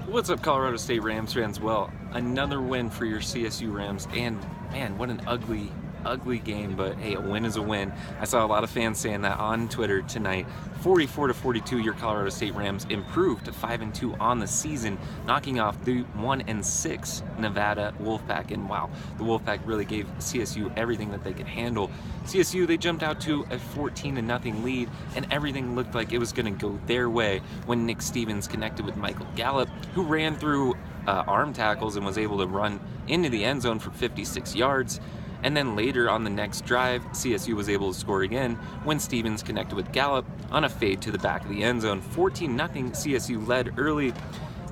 What's up, Colorado State Rams fans? Well, another win for your CSU Rams, and man, what an ugly game, but hey, a win is a win. I saw a lot of fans saying that on Twitter tonight. 44-42, your Colorado State Rams improved to 5-2 on the season, knocking off the 1-6 Nevada Wolfpack. And wow, the Wolfpack really gave CSU everything that they could handle. CSU, they jumped out to a 14-0 lead, and everything looked like it was going to go their way when Nick Stevens connected with Michael Gallup, who ran through arm tackles and was able to run into the end zone for 56 yards. And then later on the next drive, CSU was able to score again when Stevens connected with Gallup on a fade to the back of the end zone. 14-0, CSU led early.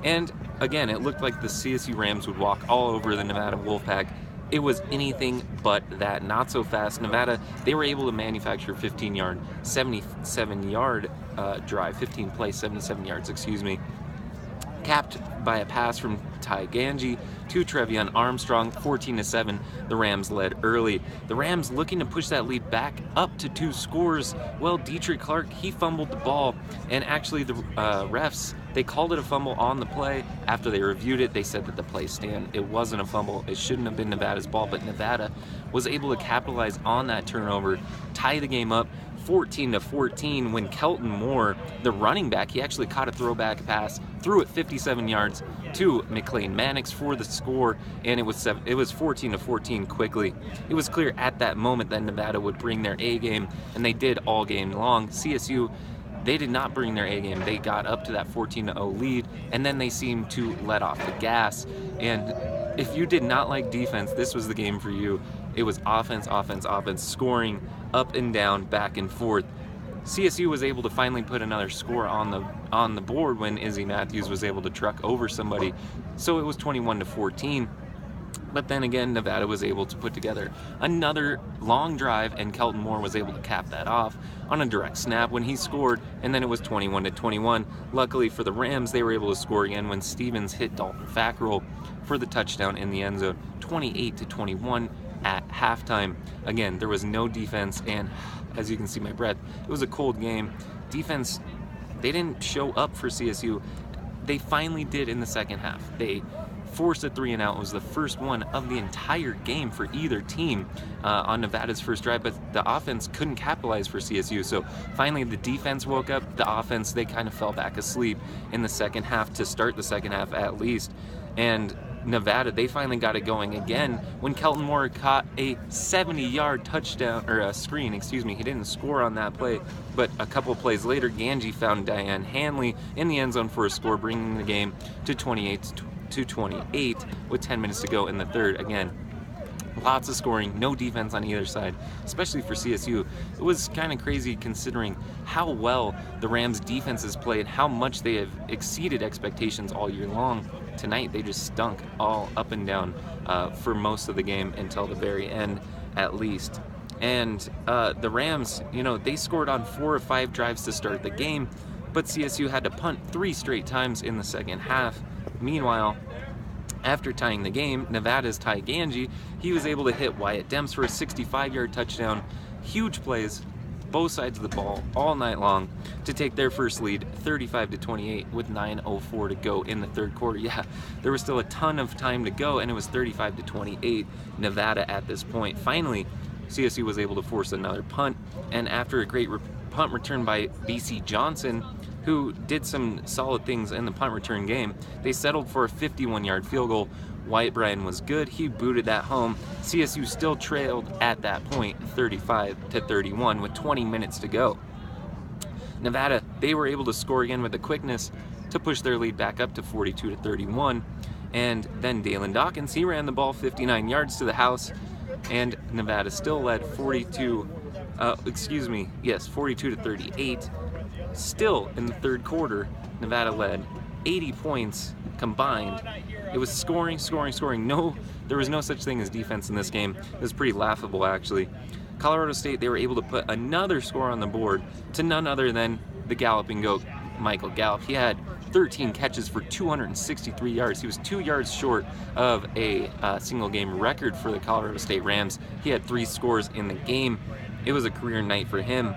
And again, it looked like the CSU Rams would walk all over the Nevada Wolfpack. It was anything but that. Not so fast. Nevada, they were able to manufacture a 15-yard, 77-yard drive, 15 play, 77 yards, capped by a pass from Ty Ganji to Trevion Armstrong. 14-7, the Rams led early. The Rams looking to push that lead back up to 2 scores. Well, Dietrich Clark, he fumbled the ball, and actually the refs, they called it a fumble on the play. After they reviewed it, they said that the play stand, it wasn't a fumble. It shouldn't have been Nevada's ball, but Nevada was able to capitalize on that turnover, tie the game up 14-14 when Kelton Moore, the running back, he actually caught a throwback pass, threw it 57 yards to McLean Mannix for the score, and it was 14-14 quickly. It was clear at that moment that Nevada would bring their A game, and they did all game long. CSU, they did not bring their A game. They got up to that 14-0 lead, and then they seemed to let off the gas. And if you did not like defense, this was the game for you. It was offense, scoring up and down, back and forth. CSU was able to finally put another score on the board when Izzy Matthews was able to truck over somebody. So it was 21-14. But then again, Nevada was able to put together another long drive, and Kelton Moore was able to cap that off on a direct snap when he scored, and then it was 21-21. Luckily for the Rams, they were able to score again when Stevens hit Dalton Fackrell for the touchdown in the end zone. 28-21 at halftime. Again, there was no defense, and as you can see my breath, it was a cold game. Defense, they didn't show up for CSU. They finally did in the second half. They forced a 3-and-out. It was the first one of the entire game for either team on Nevada's first drive, but the offense couldn't capitalize for CSU. So finally the defense woke up. The offense, they kind of fell back asleep in the second half to start the second half at least. And Nevada, they finally got it going again when Kelton Moore caught a 70-yard touchdown, or a screen, He didn't score on that play, but a couple plays later, Ganji found Diane Hanley in the end zone for a score, bringing the game to 28 with 10 minutes to go in the third. Again, lots of scoring, no defense on either side, especially for CSU. It was kind of crazy considering how well the Rams' defenses played, how much they have exceeded expectations all year long. Tonight, they just stunk all up and down for most of the game until the very end, at least. And the Rams, they scored on 4 of 5 drives to start the game, but CSU had to punt 3 straight times in the second half. Meanwhile, after tying the game, Nevada's Ty Ganji, he was able to hit Wyatt Demps for a 65-yard touchdown. Huge plays, both sides of the ball, all night long, to take their first lead, 35-28, with 9:04 to go in the third quarter. Yeah, there was still a ton of time to go, and it was 35-28, Nevada at this point. Finally, CSU was able to force another punt, and after a great punt return by BC Johnson, who did some solid things in the punt return game, they settled for a 51-yard field goal. Wyatt Bryan was good. He booted that home. CSU still trailed at that point, 35-31, with 20 minutes to go. Nevada, they were able to score again with the quickness to push their lead back up to 42-31. And then Dalen Dawkins, he ran the ball 59 yards to the house, and Nevada still led 42-38. Still in the third quarter, Nevada led 80 points combined. It was scoring. No, there was no such thing as defense in this game. It was pretty laughable, actually. Colorado State, they were able to put another score on the board to none other than the galloping goat, Michael Gallup. He had 13 catches for 263 yards. He was 2 yards short of a single game record for the Colorado State Rams. He had 3 scores in the game. It was a career night for him.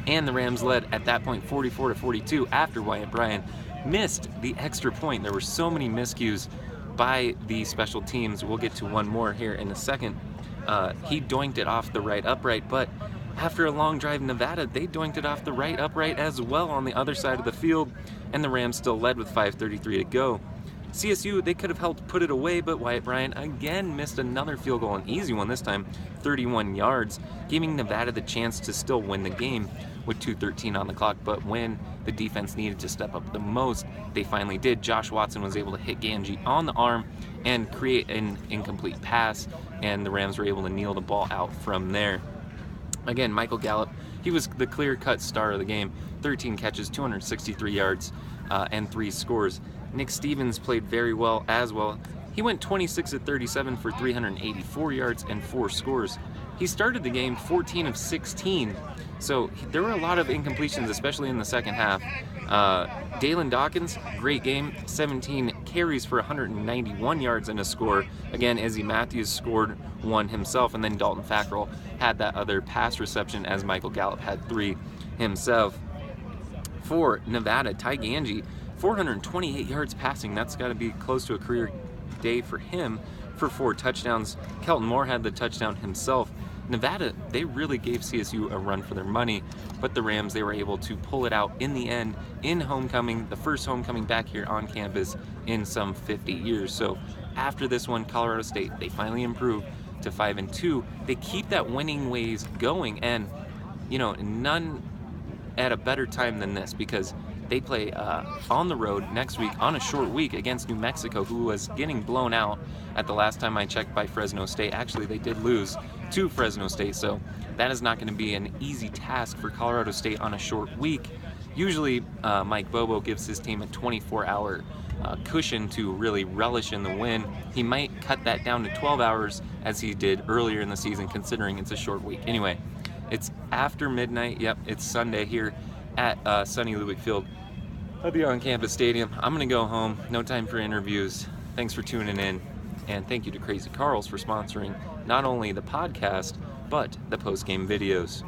And the Rams led at that point 44-42 after Wyatt Bryan missed the extra point. There were so many miscues by the special teams. We'll get to one more here in a second. He doinked it off the right upright, but after a long drive, Nevada, they doinked it off the right upright as well on the other side of the field, and the Rams still led with 5:33 to go. CSU, they could have helped put it away, but Wyatt Bryant again missed another field goal, an easy one this time, 31 yards, giving Nevada the chance to still win the game with 2:13 on the clock. But when the defense needed to step up the most, they finally did. Josh Watson was able to hit Ganji on the arm and create an incomplete pass, and the Rams were able to kneel the ball out from there. Again, Michael Gallup, he was the clear-cut star of the game. 13 catches, 263 yards, and 3 scores. Nick Stevens played very well as well. He went 26 of 37 for 384 yards and 4 scores. He started the game 14 of 16, so there were a lot of incompletions, especially in the second half. Dalen Dawkins, great game, 17 carries for 191 yards and a score. Again, Izzy Matthews scored 1 himself, and then Dalton Fackrell had that other pass reception as Michael Gallup had 3 himself. For Nevada, Ty Ganji, 428 yards passing. That's got to be close to a career day for him for 4 touchdowns. Kelton Moore had the touchdown himself. Nevada, they really gave CSU a run for their money, but the Rams, they were able to pull it out in the end in homecoming, the first homecoming back here on campus in some 50 years. So after this one, Colorado State, they finally improved to 5-2. They keep that winning ways going, and you know, none at a better time than this, because they play on the road next week on a short week against New Mexico, who was getting blown out at the last time I checked by Fresno State. Actually, they did lose to Fresno State, so that is not going to be an easy task for Colorado State on a short week. Usually, Mike Bobo gives his team a 24-hour cushion to really relish in the win. He might cut that down to 12 hours as he did earlier in the season, considering it's a short week. Anyway, it's after midnight. Yep, it's Sunday here at sunny Lubick Field at the on-campus stadium. I'm gonna go home. No time for interviews. Thanks for tuning in, and thank you to Crazy Carls for sponsoring not only the podcast but the post-game videos.